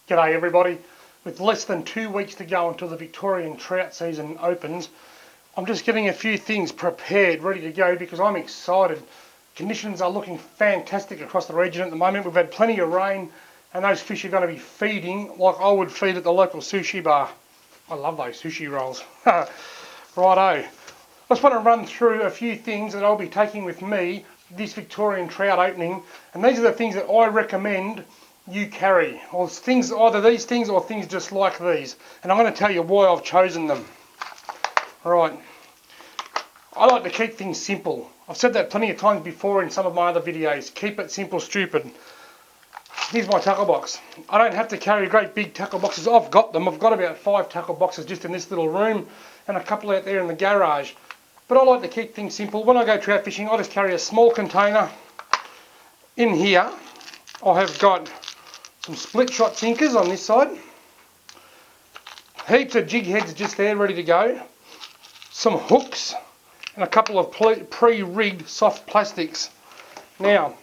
G'day everybody. With less than 2 weeks to go until the Victorian trout season opens, I'm just getting a few things prepared, ready to go because I'm excited. Conditions are looking fantastic across the region at the moment. We've had plenty of rain and those fish are going to be feeding like I would feed at the local sushi bar. I love those sushi rolls. Righto. I just want to run through a few things that I'll be taking with me this Victorian trout opening, and these are the things that I recommend you carry, or things, either these things or things just like these, and I'm going to tell you why I've chosen them. Right, I like to keep things simple. I've said that plenty of times before in some of my other videos. Keep it simple, stupid. Here's my tackle box. I don't have to carry great big tackle boxes. I've got them. I've got about 5 tackle boxes just in this little room and a couple out there in the garage. But I like to keep things simple. When I go trout fishing, I just carry a small container. In here, I have got some split shot sinkers on this side. Heaps of jig heads just there ready to go. Some hooks and a couple of pre-rigged soft plastics. Now,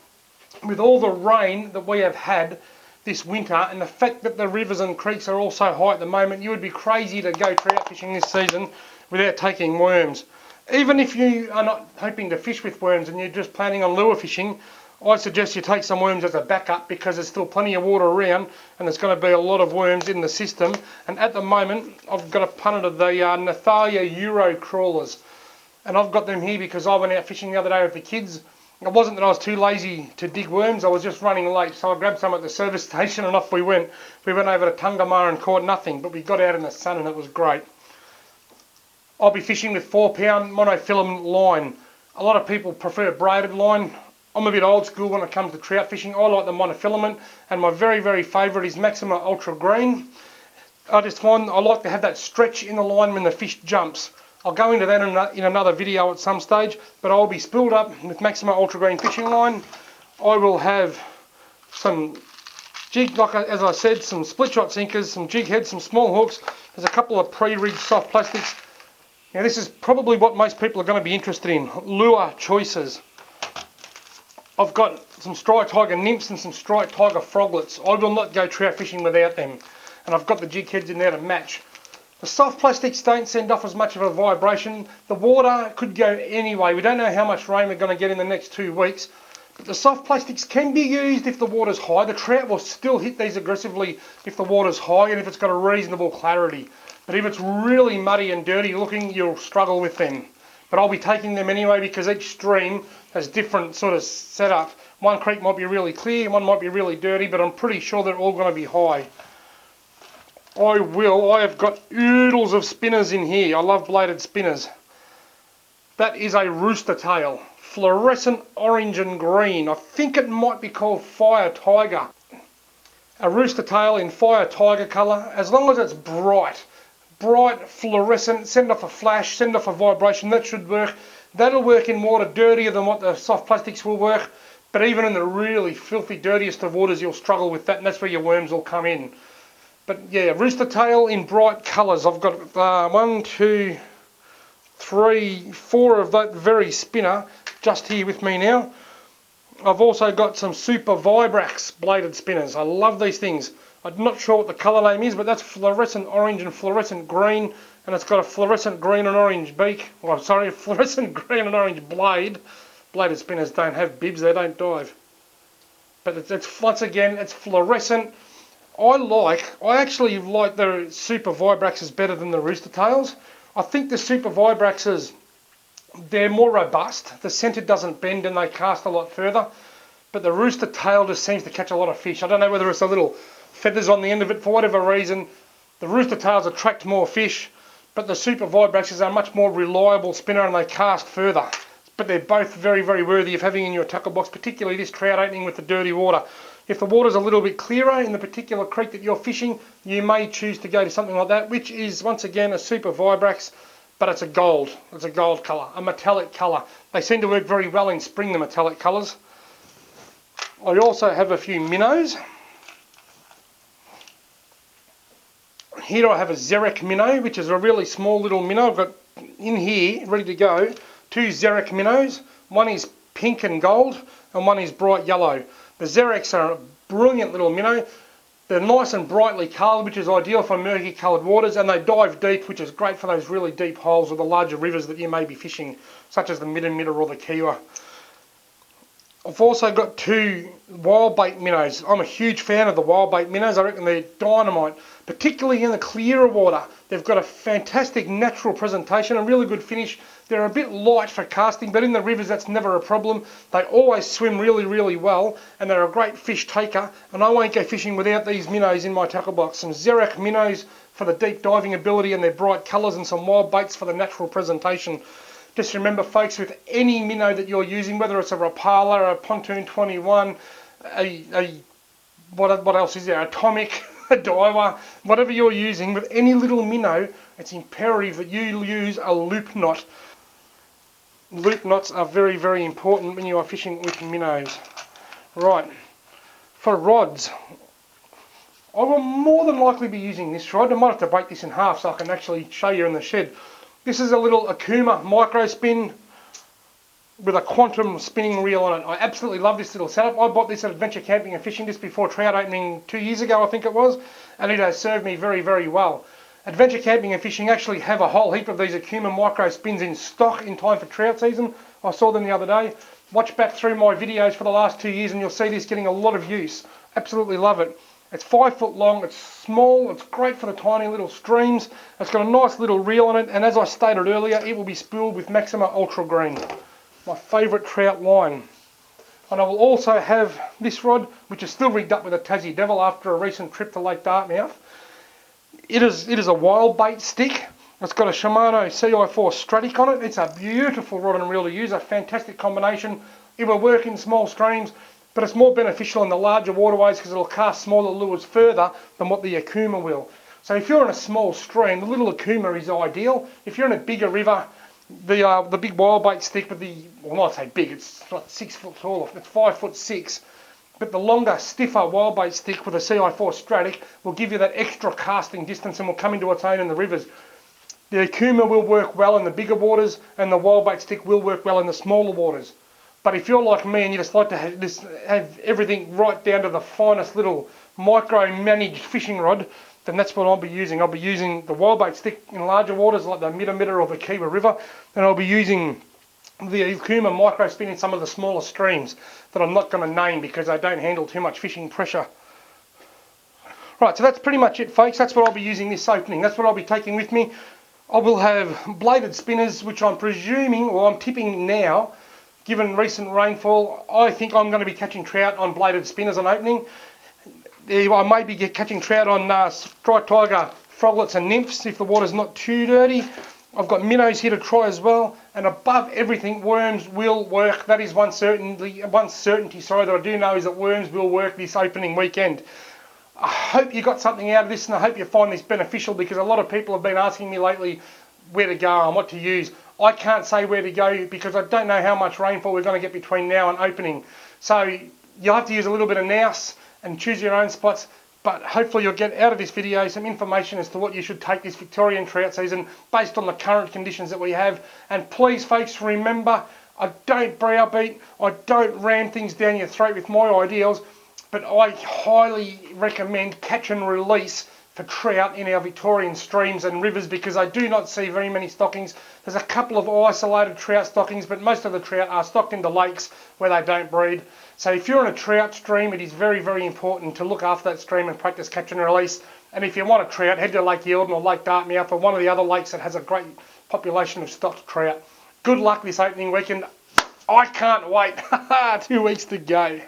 with all the rain that we have had this winter and the fact that the rivers and creeks are all so high at the moment, you would be crazy to go trout fishing this season without taking worms. Even if you are not hoping to fish with worms and you're just planning on lure fishing, I suggest you take some worms as a backup because there's still plenty of water around and there's going to be a lot of worms in the system. And at the moment, I've got a punnet of the Nathalia Euro crawlers. And I've got them here because I went out fishing the other day with the kids. It wasn't that I was too lazy to dig worms, I was just running late. So I grabbed some at the service station and off we went. We went over to Tungamar and caught nothing, but we got out in the sun and it was great. I'll be fishing with 4-pound monofilament line. A lot of people prefer braided line. I'm a bit old school when it comes to trout fishing. I like the monofilament, and my very, very favourite is Maxima Ultra Green. I just find I like to have that stretch in the line when the fish jumps. I'll go into that in another video at some stage, but I'll be spooled up with Maxima Ultra Green fishing line. I will have some jig, as I said, some split shot sinkers, some jig heads, some small hooks. There's a couple of pre-rigged soft plastics. Now this is probably what most people are going to be interested in, lure choices. I've got some striped tiger nymphs and some striped tiger froglets. I will not go trout fishing without them. And I've got the jig heads in there to match. The soft plastics don't send off as much of a vibration. The water could go anyway. We don't know how much rain we're going to get in the next 2 weeks. But the soft plastics can be used if the water's high. The trout will still hit these aggressively if the water's high and if it's got a reasonable clarity. But if it's really muddy and dirty looking, you'll struggle with them. But I'll be taking them anyway because each stream has different sort of setup. One creek might be really clear, one might be really dirty, but I'm pretty sure they're all going to be high. I have got oodles of spinners in here. I love bladed spinners. That is a rooster tail, fluorescent orange and green. I think it might be called Fire Tiger. A rooster tail in Fire Tiger colour, as long as it's bright, fluorescent, send off a flash, send off a vibration, that should work. That'll work in water dirtier than what the soft plastics will work, but even in the really filthy dirtiest of waters you'll struggle with that, and that's where your worms will come in. But yeah, rooster tail in bright colours. I've got 1, 2, 3, 4 of that very spinner just here with me now. I've also got some Super Vibrax bladed spinners. I love these things. I'm not sure what the colour name is, but that's fluorescent orange and fluorescent green, and it's got a fluorescent green and orange beak. Well, sorry, a fluorescent green and orange blade. Bladed spinners don't have bibs, they don't dive. But it's once again, it's fluorescent. I actually like the Super Vibraxes better than the Rooster Tails. I think the Super Vibraxes, they're more robust. The centre doesn't bend and they cast a lot further. But the Rooster Tail just seems to catch a lot of fish. I don't know whether it's a little feathers on the end of it, for whatever reason. The Rooster Tails attract more fish, but the Super Vibraxes are a much more reliable spinner and they cast further. But they're both very, very worthy of having in your tackle box, particularly this trout opening with the dirty water. If the water's a little bit clearer in the particular creek that you're fishing, you may choose to go to something like that, which is once again a Super Vibrax, but it's a gold. It's a gold colour, a metallic colour. They seem to work very well in spring, the metallic colours. I also have a few Minnows. Here I have a Xeric minnow, which is a really small little minnow. I've got in here, ready to go, 2 Xeric minnows. One is pink and gold, and one is bright yellow. The Xerics are a brilliant little minnow, They're nice and brightly coloured, which is ideal for murky coloured waters, and they dive deep, which is great for those really deep holes or the larger rivers that you may be fishing, such as the Midder or the Kiewa. I've also got 2 wild bait minnows. I'm a huge fan of the wild bait minnows. I reckon they're dynamite, particularly in the clearer water. They've got a fantastic natural presentation, a really good finish. They're a bit light for casting, but in the rivers that's never a problem. They always swim really, really well, and they're a great fish taker. And I won't go fishing without these minnows in my tackle box. Some Xerac minnows for the deep diving ability and their bright colours, and some wild baits for the natural presentation. Just remember, folks, with any minnow that you're using, whether it's a Rapala, a Pontoon 21, what else is there, Atomic, a Daiwa, whatever you're using, with any little minnow, it's imperative that you use a loop knot. Loop knots are very, very important when you are fishing with minnows. Right, for rods, I will more than likely be using this rod. I might have to break this in half so I can actually show you in the shed. This is a little Akuma Microspin with a quantum spinning reel on it. I absolutely love this little setup. I bought this at Adventure Camping and Fishing just before trout opening 2 years ago, I think it was, and it has served me very, very well. Adventure Camping and Fishing actually have a whole heap of these Akuma Microspins in stock in time for trout season. I saw them the other day. Watch back through my videos for the last 2 years and you'll see this getting a lot of use. Absolutely love it. It's 5 foot long, it's small, it's great for the tiny little streams. It's got a nice little reel on it, and as I stated earlier, it will be spooled with Maxima Ultra Green, my favourite trout line. And I will also have this rod, which is still rigged up with a Tassie Devil after a recent trip to Lake Dartmouth. It is a wild bait stick. It's got a Shimano CI4 Stratic on it. It's a beautiful rod and reel to use, a fantastic combination. It will work in small streams, but it's more beneficial in the larger waterways because it'll cast smaller lures further than what the Akuma will. So if you're in a small stream, the little Akuma is ideal. If you're in a bigger river, the big wild bait stick with the, well, not say big, it's like 6 foot tall, it's 5'6", but the longer, stiffer wild bait stick with a CI4 Stratic will give you that extra casting distance and will come into its own in the rivers. The Akuma will work well in the bigger waters, and the wild bait stick will work well in the smaller waters. But if you're like me and you just like to have everything right down to the finest little micro-managed fishing rod, then that's what I'll be using. I'll be using the wild bait stick in larger waters like the Midder or the Kiewa River, and I'll be using the Akuma Microspin in some of the smaller streams that I'm not going to name because they don't handle too much fishing pressure. Right, so that's pretty much it, folks. That's what I'll be using this opening. That's what I'll be taking with me. I will have bladed spinners, which I'm presuming, or I'm tipping now, given recent rainfall, I think I'm going to be catching trout on bladed spinners on opening. I may be catching trout on striped tiger, froglets and nymphs if the water's not too dirty. I've got minnows here to try as well, and above everything, worms will work. That is one certainty that I do know is that worms will work this opening weekend. I hope you got something out of this, and I hope you find this beneficial because a lot of people have been asking me lately where to go and what to use. I can't say where to go because I don't know how much rainfall we're going to get between now and opening. So you'll have to use a little bit of nous and choose your own spots. But hopefully you'll get out of this video some information as to what you should take this Victorian trout season based on the current conditions that we have. And please, folks, remember, I don't browbeat, I don't ram things down your throat with my ideals, but I highly recommend catch and release for trout in our Victorian streams and rivers because I do not see very many stockings. There's a couple of isolated trout stockings, but most of the trout are stocked into lakes where they don't breed. So if you're in a trout stream, it is very, very important to look after that stream and practice catch and release. And if you want a trout, head to Lake Eildon or Lake Dartmouth or one of the other lakes that has a great population of stocked trout. Good luck this opening weekend. I can't wait. 2 weeks to go.